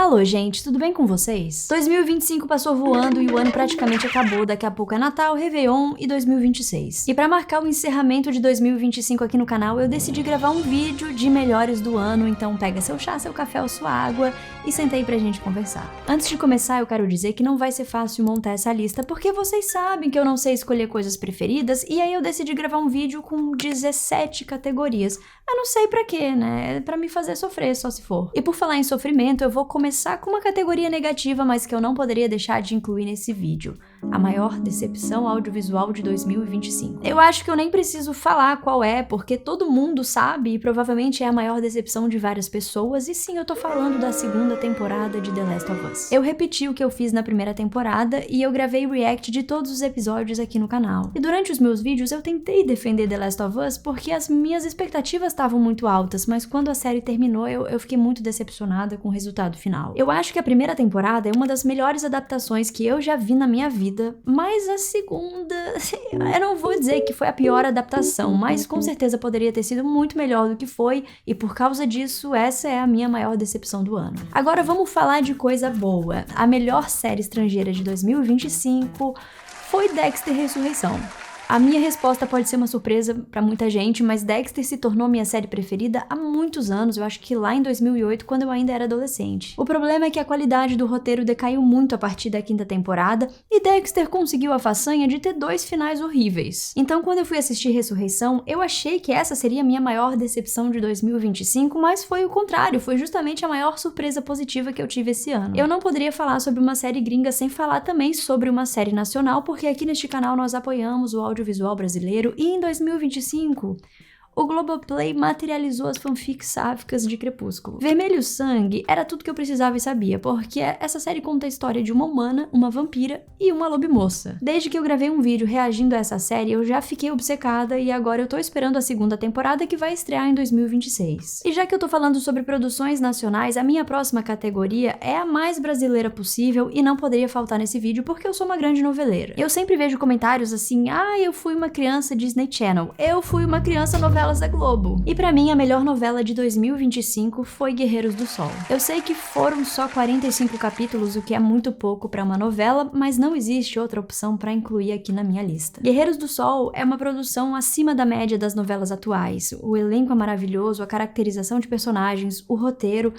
Alô, gente, tudo bem com vocês? 2025 passou voando e o ano praticamente acabou, daqui a pouco é Natal, Réveillon e 2026. E pra marcar o encerramento de 2025 aqui no canal, eu decidi gravar um vídeo de melhores do ano, então pega seu chá, seu café ou sua água e senta aí pra gente conversar. Antes de começar, eu quero dizer que não vai ser fácil montar essa lista, porque vocês sabem que eu não sei escolher coisas preferidas, e aí eu decidi gravar um vídeo com 17 categorias. Eu não sei pra quê, né? Pra me fazer sofrer, só se for. E por falar em sofrimento, eu vou começar com uma categoria negativa, mas que eu não poderia deixar de incluir nesse vídeo. A maior decepção audiovisual de 2025. Eu acho que eu nem preciso falar qual é, porque todo mundo sabe e provavelmente é a maior decepção de várias pessoas, e sim, eu tô falando da segunda temporada de The Last of Us. Eu repeti o que eu fiz na primeira temporada e eu gravei react de todos os episódios aqui no canal. E durante os meus vídeos eu tentei defender The Last of Us porque as minhas expectativas estavam muito altas, mas quando a série terminou eu fiquei muito decepcionada com o resultado final. Eu acho que a primeira temporada é uma das melhores adaptações que eu já vi na minha vida, mas a segunda, eu não vou dizer que foi a pior adaptação, mas com certeza poderia ter sido muito melhor do que foi, e por causa disso, essa é a minha maior decepção do ano. Agora vamos falar de coisa boa. A melhor série estrangeira de 2025 foi Dexter Ressurreição. A minha resposta pode ser uma surpresa pra muita gente, mas Dexter se tornou minha série preferida há muitos anos, eu acho que lá em 2008, quando eu ainda era adolescente. O problema é que a qualidade do roteiro decaiu muito a partir da quinta temporada, e Dexter conseguiu a façanha de ter 2 finais horríveis. Então, quando eu fui assistir Ressurreição, eu achei que essa seria a minha maior decepção de 2025, mas foi o contrário, foi justamente a maior surpresa positiva que eu tive esse ano. Eu não poderia falar sobre uma série gringa sem falar também sobre uma série nacional, porque aqui neste canal nós apoiamos o audiovisual brasileiro, e em 2025 o Globoplay materializou as fanfics sáficas de Crepúsculo. Vermelho Sangue era tudo que eu precisava e sabia, porque essa série conta a história de uma humana, uma vampira e uma lobimoça. Desde que eu gravei um vídeo reagindo a essa série, eu já fiquei obcecada e agora eu tô esperando a segunda temporada, que vai estrear em 2026. E já que eu tô falando sobre produções nacionais, a minha próxima categoria é a mais brasileira possível e não poderia faltar nesse vídeo porque eu sou uma grande noveleira. Eu sempre vejo comentários assim: ah, eu fui uma criança Disney Channel, eu fui uma criança novelas da Globo. E pra mim, a melhor novela de 2025 foi Guerreiros do Sol. Eu sei que foram só 45 capítulos, o que é muito pouco pra uma novela, mas não existe outra opção pra incluir aqui na minha lista. Guerreiros do Sol é uma produção acima da média das novelas atuais. O elenco é maravilhoso, a caracterização de personagens, o roteiro.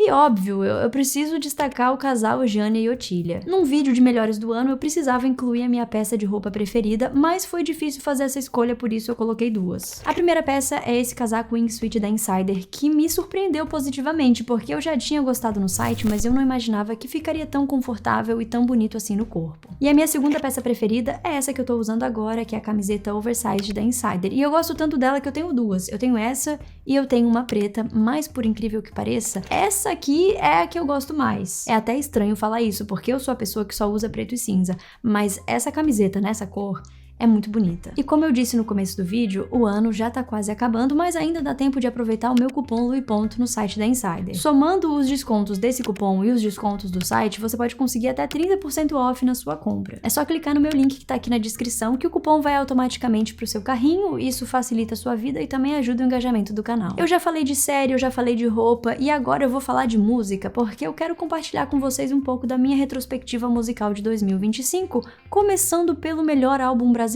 E óbvio, eu preciso destacar o casal Jânia e Otília. Num vídeo de melhores do ano, eu precisava incluir a minha peça de roupa preferida, mas foi difícil fazer essa escolha, por isso eu coloquei 2. A primeira peça é esse casaco wingsuit da Insider, que me surpreendeu positivamente, porque eu já tinha gostado no site, mas eu não imaginava que ficaria tão confortável e tão bonito assim no corpo. E a minha segunda peça preferida é essa que eu tô usando agora, que é a camiseta oversized da Insider. E eu gosto tanto dela que eu tenho 2. Eu tenho essa e eu tenho uma preta, mas por incrível que pareça, essa aqui é a que eu gosto mais. É até estranho falar isso, porque eu sou a pessoa que só usa preto e cinza, mas essa camiseta nessa cor é muito bonita. E como eu disse no começo do vídeo, o ano já tá quase acabando, mas ainda dá tempo de aproveitar o meu cupom LuiPonto no site da Insider. Somando os descontos desse cupom e os descontos do site, você pode conseguir até 30% off na sua compra. É só clicar no meu link que tá aqui na descrição que o cupom vai automaticamente pro seu carrinho, isso facilita a sua vida e também ajuda o engajamento do canal. Eu já falei de série, eu já falei de roupa e agora eu vou falar de música, porque eu quero compartilhar com vocês um pouco da minha retrospectiva musical de 2025, começando pelo melhor álbum brasileiro,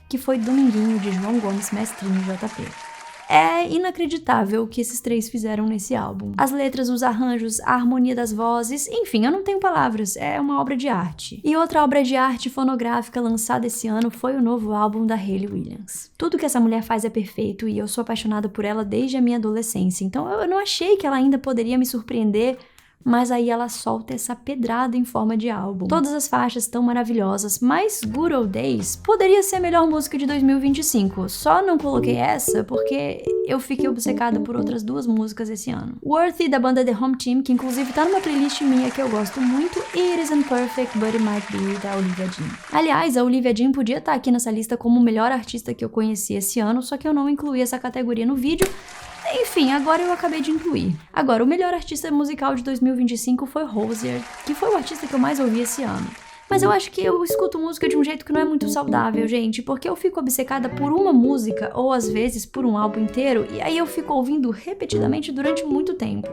que foi Dominguinho, de João Gomes, Mestrinho JP. É inacreditável o que esses 3 fizeram nesse álbum. As letras, os arranjos, a harmonia das vozes, enfim, eu não tenho palavras, é uma obra de arte. E outra obra de arte fonográfica lançada esse ano foi o novo álbum da Hayley Williams. Tudo que essa mulher faz é perfeito e eu sou apaixonada por ela desde a minha adolescência, então eu não achei que ela ainda poderia me surpreender, mas aí ela solta essa pedrada em forma de álbum. Todas as faixas estão maravilhosas, mas Good Old Days poderia ser a melhor música de 2025. Só não coloquei essa porque eu fiquei obcecada por outras 2 músicas esse ano. Worthy, da banda The Home Team, que inclusive tá numa playlist minha que eu gosto muito, e It Isn't Perfect, But It Might Be, da Olivia Dean. Aliás, a Olivia Dean podia estar aqui nessa lista como o melhor artista que eu conheci esse ano, só que eu não incluí essa categoria no vídeo. Enfim, agora eu acabei de incluir. Agora, o melhor artista musical de 2025 foi Hozier, que foi o artista que eu mais ouvi esse ano. Mas eu acho que eu escuto música de um jeito que não é muito saudável, gente, porque eu fico obcecada por uma música, ou às vezes por um álbum inteiro, e aí eu fico ouvindo repetidamente durante muito tempo.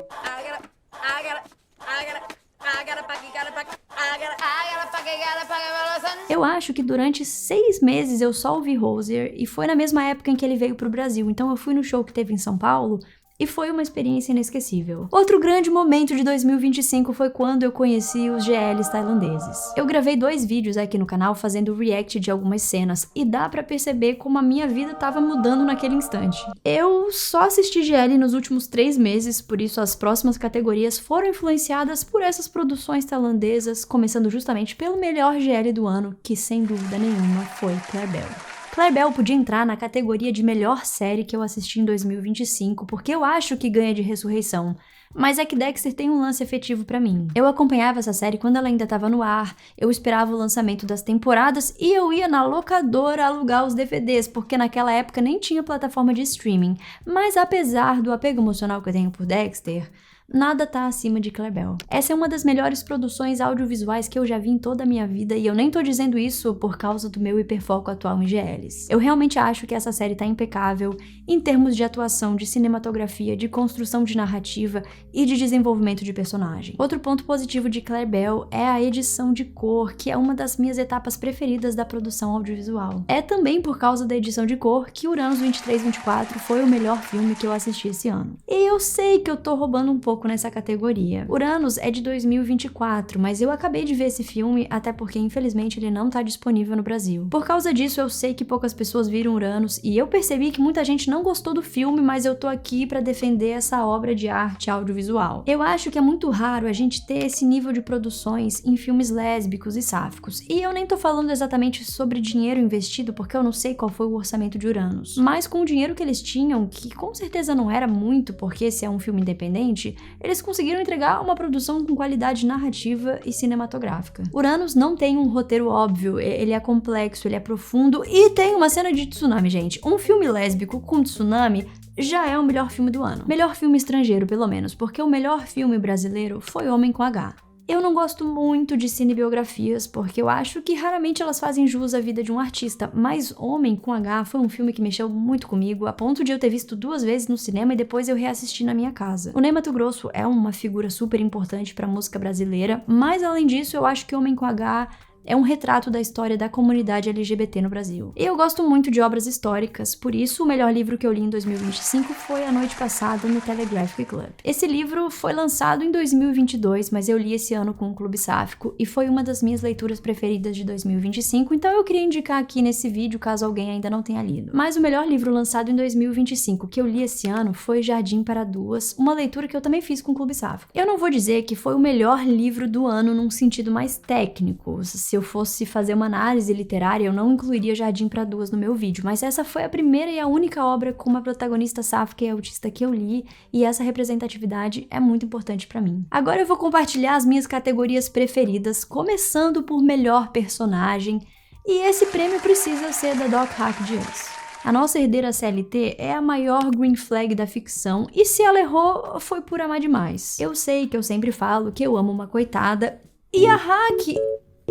Eu acho que durante 6 meses eu só ouvi Hozier e foi na mesma época em que ele veio pro Brasil, então eu fui no show que teve em São Paulo e foi uma experiência inesquecível. Outro grande momento de 2025 foi quando eu conheci os GLs tailandeses. Eu gravei 2 vídeos aqui no canal fazendo react de algumas cenas e dá pra perceber como a minha vida tava mudando naquele instante. Eu só assisti GL nos últimos 3 meses, por isso as próximas categorias foram influenciadas por essas produções tailandesas, começando justamente pelo melhor GL do ano, que sem dúvida nenhuma foi Claire Bell. Claire Bell podia entrar na categoria de melhor série que eu assisti em 2025, porque eu acho que ganha de ressurreição. Mas é que Dexter tem um lance efetivo pra mim. Eu acompanhava essa série quando ela ainda estava no ar, eu esperava o lançamento das temporadas e eu ia na locadora alugar os DVDs, porque naquela época nem tinha plataforma de streaming. Mas apesar do apego emocional que eu tenho por Dexter, nada tá acima de Claire Bell. Essa é uma das melhores produções audiovisuais que eu já vi em toda a minha vida e eu nem tô dizendo isso por causa do meu hiperfoco atual em GLs. Eu realmente acho que essa série tá impecável em termos de atuação, de cinematografia, de construção de narrativa e de desenvolvimento de personagem. Outro ponto positivo de Claire Bell é a edição de cor, que é uma das minhas etapas preferidas da produção audiovisual. É também por causa da edição de cor que Uranus 2324 foi o melhor filme que eu assisti esse ano. E eu sei que eu tô roubando um pouco nessa categoria. Uranus é de 2024, mas eu acabei de ver esse filme, até porque infelizmente ele não tá disponível no Brasil. Por causa disso, eu sei que poucas pessoas viram Uranus e eu percebi que muita gente não gostou do filme, mas eu tô aqui pra defender essa obra de arte audiovisual. Eu acho que é muito raro a gente ter esse nível de produções em filmes lésbicos e sáficos. E eu nem tô falando exatamente sobre dinheiro investido, porque eu não sei qual foi o orçamento de Uranus. Mas com o dinheiro que eles tinham, que com certeza não era muito, porque esse é um filme independente, eles conseguiram entregar uma produção com qualidade narrativa e cinematográfica. Uranus não tem um roteiro óbvio, ele é complexo, ele é profundo e tem uma cena de tsunami, gente. Um filme lésbico com tsunami já é o melhor filme do ano. Melhor filme estrangeiro, pelo menos, porque o melhor filme brasileiro foi Homem com H. Eu não gosto muito de cinebiografias, porque eu acho que raramente elas fazem jus à vida de um artista, mas Homem com H foi um filme que mexeu muito comigo, a ponto de eu ter visto 2 vezes no cinema e depois eu reassisti na minha casa. O Ney Matogrosso é uma figura super importante pra música brasileira, mas além disso eu acho que Homem com H é um retrato da história da comunidade LGBT no Brasil. E eu gosto muito de obras históricas, por isso o melhor livro que eu li em 2025 foi A Noite Passada no Telegraphic Club. Esse livro foi lançado em 2022, mas eu li esse ano com o Clube Sáfico e foi uma das minhas leituras preferidas de 2025, então eu queria indicar aqui nesse vídeo caso alguém ainda não tenha lido. Mas o melhor livro lançado em 2025 que eu li esse ano foi Jardim para Duas, uma leitura que eu também fiz com o Clube Sáfico. Eu não vou dizer que foi o melhor livro do ano num sentido mais técnico. Se eu fosse fazer uma análise literária, eu não incluiria Jardim para Duas no meu vídeo, mas essa foi a primeira e a única obra com uma protagonista sáfica e autista que eu li, e essa representatividade é muito importante para mim. Agora eu vou compartilhar as minhas categorias preferidas, começando por melhor personagem, e esse prêmio precisa ser da Doc Hack de Us. A nossa herdeira CLT é a maior green flag da ficção, e se ela errou, foi por amar demais. Eu sei que eu sempre falo que eu amo uma coitada, e a Hack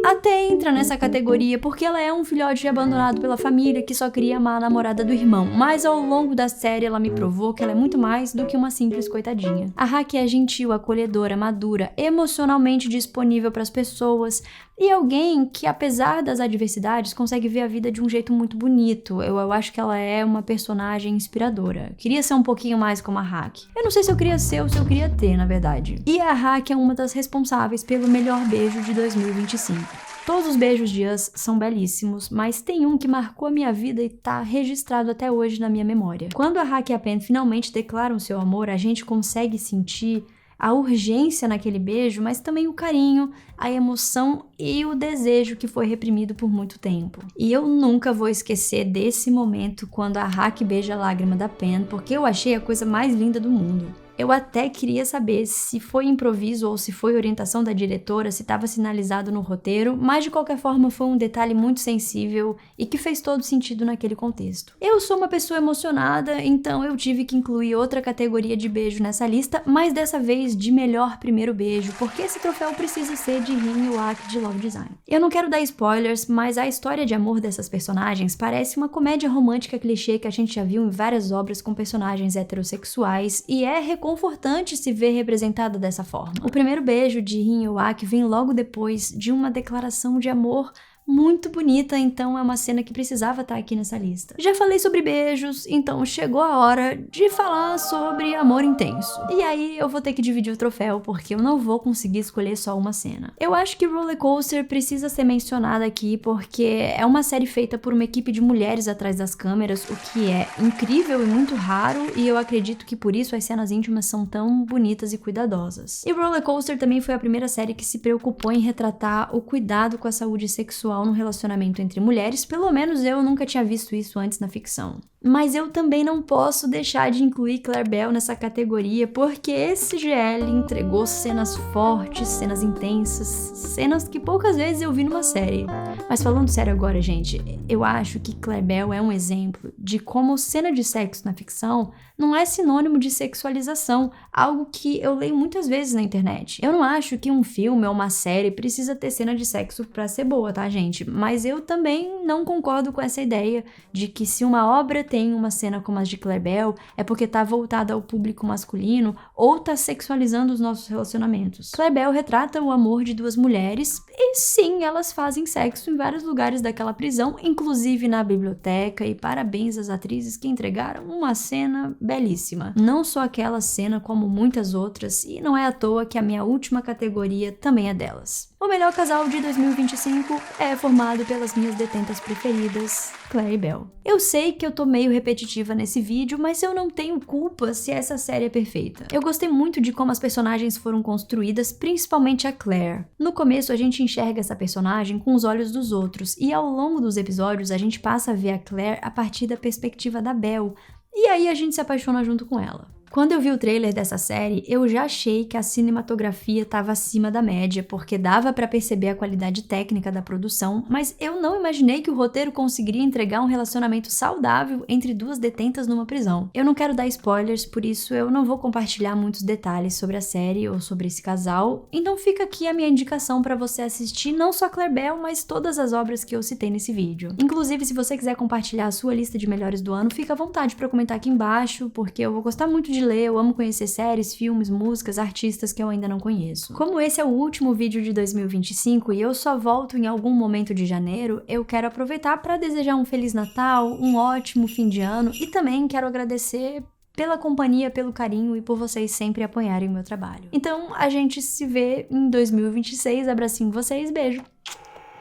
até entra nessa categoria porque ela é um filhote abandonado pela família que só queria amar a namorada do irmão, mas ao longo da série ela me provou que ela é muito mais do que uma simples coitadinha. A Hack é gentil, acolhedora, madura, emocionalmente disponível para as pessoas e alguém que, apesar das adversidades, consegue ver a vida de um jeito muito bonito. Eu acho que ela é uma personagem inspiradora. Queria ser um pouquinho mais como a Hack. Eu não sei se eu queria ser ou se eu queria ter, na verdade. E a Hack é uma das responsáveis pelo melhor beijo de 2025. Todos os beijos de Us são belíssimos, mas tem um que marcou a minha vida e tá registrado até hoje na minha memória. Quando a Hack e a Pen finalmente declaram seu amor, a gente consegue sentir a urgência naquele beijo, mas também o carinho, a emoção e o desejo que foi reprimido por muito tempo. E eu nunca vou esquecer desse momento quando a Hack beija a lágrima da Pen, porque eu achei a coisa mais linda do mundo. Eu até queria saber se foi improviso ou se foi orientação da diretora, se estava sinalizado no roteiro, mas de qualquer forma foi um detalhe muito sensível e que fez todo sentido naquele contexto. Eu sou uma pessoa emocionada, então eu tive que incluir outra categoria de beijo nessa lista, mas dessa vez de melhor primeiro beijo, porque esse troféu precisa ser de Rin Yuak de Love Design. Eu não quero dar spoilers, mas a história de amor dessas personagens parece uma comédia romântica clichê que a gente já viu em várias obras com personagens heterossexuais e é reconhecido reconfortante se ver representada dessa forma. O primeiro beijo de Rin Yo-ak vem logo depois de uma declaração de amor muito bonita, então é uma cena que precisava estar aqui nessa lista. Já falei sobre beijos, então chegou a hora de falar sobre amor intenso. E aí eu vou ter que dividir o troféu, porque eu não vou conseguir escolher só uma cena. Eu acho que Roller Coaster precisa ser mencionada aqui, porque é uma série feita por uma equipe de mulheres atrás das câmeras, o que é incrível e muito raro, e eu acredito que por isso as cenas íntimas são tão bonitas e cuidadosas. E Roller Coaster também foi a primeira série que se preocupou em retratar o cuidado com a saúde sexual no relacionamento entre mulheres, pelo menos eu nunca tinha visto isso antes na ficção. Mas eu também não posso deixar de incluir Claire Bell nessa categoria, porque esse GL entregou cenas fortes, cenas intensas, cenas que poucas vezes eu vi numa série. Mas falando sério agora, gente, eu acho que Claire Bell é um exemplo de como cena de sexo na ficção não é sinônimo de sexualização, algo que eu leio muitas vezes na internet. Eu não acho que um filme ou uma série precisa ter cena de sexo pra ser boa, tá, gente? Mas eu também não concordo com essa ideia de que se uma obra tem uma cena como as de Claire Bell, é porque tá voltada ao público masculino ou tá sexualizando os nossos relacionamentos. Claire Bell retrata o amor de duas mulheres e sim, elas fazem sexo em vários lugares daquela prisão, inclusive na biblioteca, e parabéns às atrizes que entregaram uma cena belíssima. Não só aquela cena, como muitas outras, e não é à toa que a minha última categoria também é delas. O melhor casal de 2025 é formado pelas minhas detentas preferidas, Claire e Bell. Eu sei que eu tô meio repetitiva nesse vídeo, mas eu não tenho culpa se essa série é perfeita. Eu gostei muito de como as personagens foram construídas, principalmente a Claire. No começo a gente enxerga essa personagem com os olhos dos outros, e ao longo dos episódios a gente passa a ver a Claire a partir da perspectiva da Bell, e aí a gente se apaixona junto com ela. Quando eu vi o trailer dessa série, eu já achei que a cinematografia estava acima da média, porque dava pra perceber a qualidade técnica da produção, mas eu não imaginei que o roteiro conseguiria entregar um relacionamento saudável entre duas detentas numa prisão. Eu não quero dar spoilers, por isso eu não vou compartilhar muitos detalhes sobre a série ou sobre esse casal, então fica aqui a minha indicação pra você assistir não só Claire Bell, mas todas as obras que eu citei nesse vídeo. Inclusive, se você quiser compartilhar a sua lista de melhores do ano, fica à vontade pra comentar aqui embaixo, porque eu vou gostar muito de ler, eu amo conhecer séries, filmes, músicas, artistas que eu ainda não conheço. Como esse é o último vídeo de 2025 e eu só volto em algum momento de janeiro, eu quero aproveitar para desejar um Feliz Natal, um ótimo fim de ano e também quero agradecer pela companhia, pelo carinho e por vocês sempre apoiarem o meu trabalho. Então a gente se vê em 2026, abracinho vocês, beijo,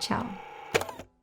tchau!